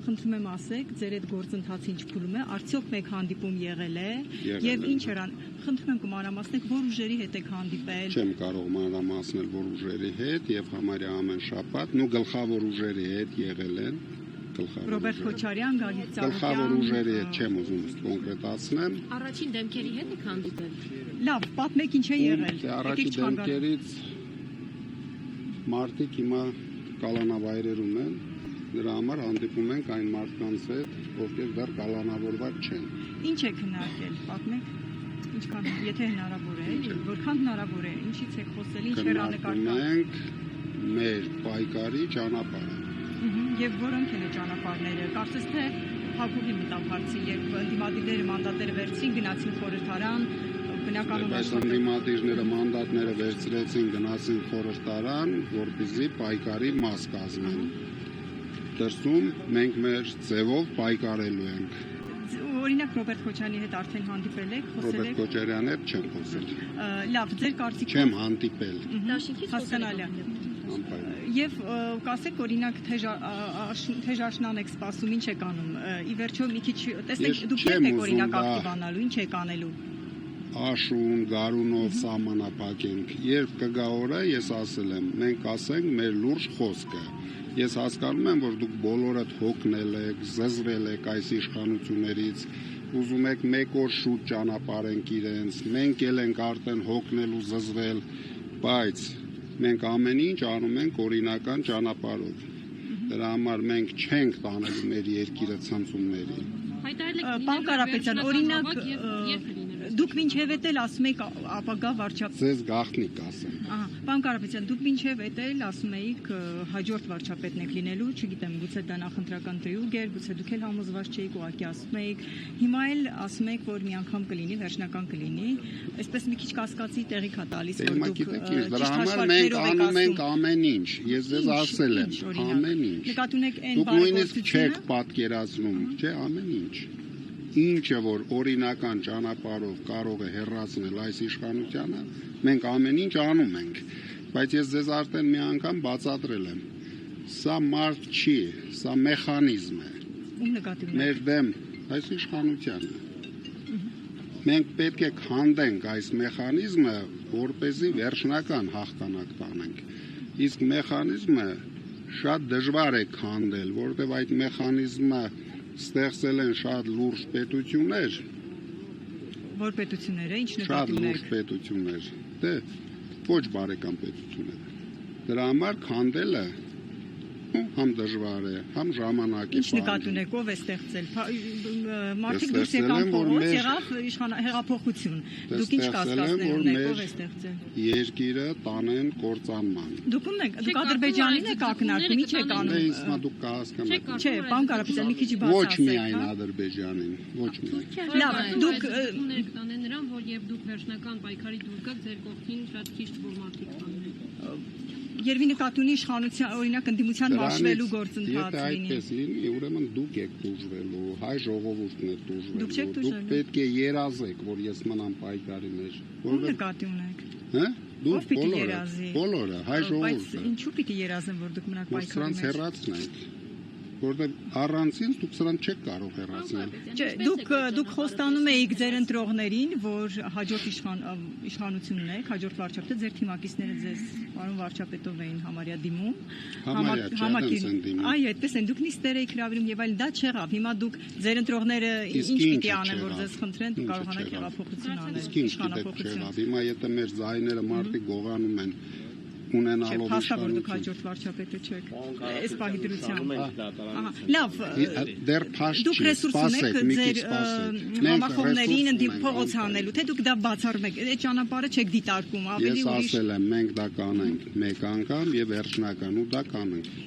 խնդրում եմ ասեք, ձեր այդ գործընթացը ինչ փուլում է, արդյոք մեկ հանդիպում եղել է, եւ ինչ էր, խնդրում եմ կմանրամասնեք, որ ուժերի հետ եք հանդիպել։ Չեմ կարող մանրամասնել, որ ուժերի հետ եւ համարյա ամեն շաբաթ, գլխավոր ուժերի հետ եղել են, Ռոբերտ Քոչարյան, Գագիկ Ծառուկյան։ Գլխավոր ուժերի հետ չեմ ուզում կոնկրետացնեմ։ Առաջին դեմքերի հետ եք հանդիպել։ Լավ, պատմեք ինչ է եղել։ Առաջին դեմքերից մարդիկ հիմա կալանավայրերում են, նրա համար հանդիպում ենք այն մարդկանց հետ, ովքեր դեռ կալանավորված չեն։ Ինչ եք հնարել, պատմեք։ Ինչքան, եթե հնարավոր է, որքան հնարավոր է, ինչից եք խոսել, ինչ հեռանկարներ։ Մենք մեր պայքարի ճանապարհը։ Եվ որոնք են ճանապարհները, կարծես թե Հակոբի մտավ հարցի, երբ ընդդիմադիրները մանդատները վերցրին, գնացին խորհրդարան, բնականաբար այս ընդդիմադիրները մանդատները վերցրեցին, գնացին խորհրդարան, որպեսզի պայքարի մաս կազմեն։ Դրսում մենք մեր ձևով պայքարելու ենք։ Օրինակ Ռոբերտ Քոչարյանի հետ արդեն հանդիպել եք, խոսել եք։ Ռոբերտ Քոչարյանի հետ չեմ խոսել։ Լավ, ձեր կարծիքով չեմ հանդիպել։ Հասկանալի է։ Եվ կասեք օրինակ թեժաշնան եք սպասում, ինչ եք անում։ Ի վերջո մի քիչ տեսեք դուք եք օրինակ ակտիվանալու, ինչ եք անելու։ Աշուն, գարունով սահմանափակենք։ Երբ կգա օրը, ես ասել եմ, մենք ասենք մեր լուրջ խոսքը։ Ես հասկանում եմ, որ դուք բոլորդ հոգնել եք, զզրել եք այս իշխանություններից, ուզում եք մեկ օր շուտ ճանապարհենք իրենց, մենք էլ ենք արդեն հոգնել ու զզրել, բայց մենք ամեն ինչ անում ենք օրինական ճանապարհով։ Դրա համար մենք չենք տանելու մեր երկիրը ցնցումների։ Պարոն Կարապետյան, օրինակ դուք մինչև էտել ասում եք ապագա վարչապետ։ Ձեզ գաղտնիք ասեմ։ Պարոն Կարապետյան, դուք մինչև էտել ասում եք հաջորդ վարչապետն եք լինելու, չգիտեմ, գուցե դա նախընտրական տրյուգ էր, գուցե դուք էլ համոզված չէիք, ուղղակի ասում եք։ Հիմա էլ ասում եք, որ մի անգամ կլինի, վերջնական կլինի, այսպես մի քիչ կասկածի տեղիք է տալիս, որ դուք դրա համար մենք անում ենք ամեն ինչ։ Ես ձեզ ասել եմ, ամեն ինչ։ Նկատի ունեք այն Դուք նույնիսկ չեք պատկերացնում, չէ, ամեն ինչ։ Ինչը որ օրինական ճանապարհով կարող է հեռացնել այս իշխանությանը, մենք ամեն ինչ անում ենք, բայց ես ձեզ արդեն մի անգամ բացատրել եմ։ Սա մարդ չի, սա մեխանիզմ է։ Ում նկատի ունեք։ Մեր դեմ այս իշխանությանը։ Մենք պետք է քանդենք այս մեխանիզմը, որպեսզի վերջնական հաղթանակ տանենք։ Իսկ մեխանիզմը շատ դժվար է քանդել, որովհետև այդ մեխանիզմը ստեղծել են շատ լուրջ պետություններ։ Որ պետությունները, ինչ նկատի Շատ ունեք։ լուրջ պետություններ։ Դե ոչ բարեկամ պետություններ։ Դրա համար քանդելը համ դժվար է, համ ժամանակի Ինչ նկատի ունեք, ով է ստեղծել։ Մարդիկ դուրս եկան փողոց, եղավ հեղափոխություն։ Դուք ինչ կասկածներ ունեք, ով է ստեղծել։ Երկիրը տանեն կործանման։ Դուք ում եք, դուք Ադրբեջանին եք ակնարկում, ինչ եք անում։ Իսկ դուք կհասկանաք։ Չէ, պարոն Կարապետյան, մի քիչ Ոչ բացասեք։ միայն Ադրբեջանին, ոչ միայն։ Լավ, դուք տանեն նրան, որ երբ դուք վերջնական պայքարի դուր գաք, ձեր կողքին շատ քիչ որ մարդիկ տանեն։ Երևի նկատի ունի իշխանության, օրինակ ընդդիմության մաշվելու գործընթաց լինի։ լինի։ Եթե այդպես լինի, ուրեմն դուք եք դժվելու, հայ ժողովուրդն է դժվելու։ Դուք չեք Դուք դժվելու։ պետք է երազեք, որ ես մնամ պայքարի մեջ։ Ում նկատի ունեք։ Հա? Դուք Ով պիտի երազի։ բոլորը, հայ Բայց ժողովուրդը։ ինչու պիտի երազեն, որ դուք մնաք պայքարի Սրանց մեջ։ հեռացնենք։ Որտեղ առանցին դուք սրանց չեք կարող հեռացնել։ Չէ, դուք խոստանում եք ձեր ընտրողներին, որ հաջորդ իշխանությունն եք, հաջորդ վարչապետը ձեր թիմակիցները ձեզ պարոն վարչապետով էին համարյա դիմում։ Այ այդպես են, դուք նիստեր եք հրավիրում եւ այլն, դա չեղավ։ Հիմա դուք ձեր ընտրողները ինչ պիտի անեն, որ ձեզ խնդրեն, կարողանաք հեղափոխություն անել, իշխանափոխություն։ Հիմա եթե մեր ձայները մարդիկ գողանում են ունենալով հաստավոր դուք հաջորդ վարչապետը չեք։ Այս պահի դրությամբ։ Լավ, դեռ փաշ դուք ռեսուրս ունեք ձեր համախոհներին փողոց հանելու, թե դուք դա բացառում եք, այդ ճանապարհը չեք դիտարկում, ավելի ուրիշ։ Ես ասել եմ, մենք դա կանենք մեկ անգամ եւ վերջնական ու դա կանենք։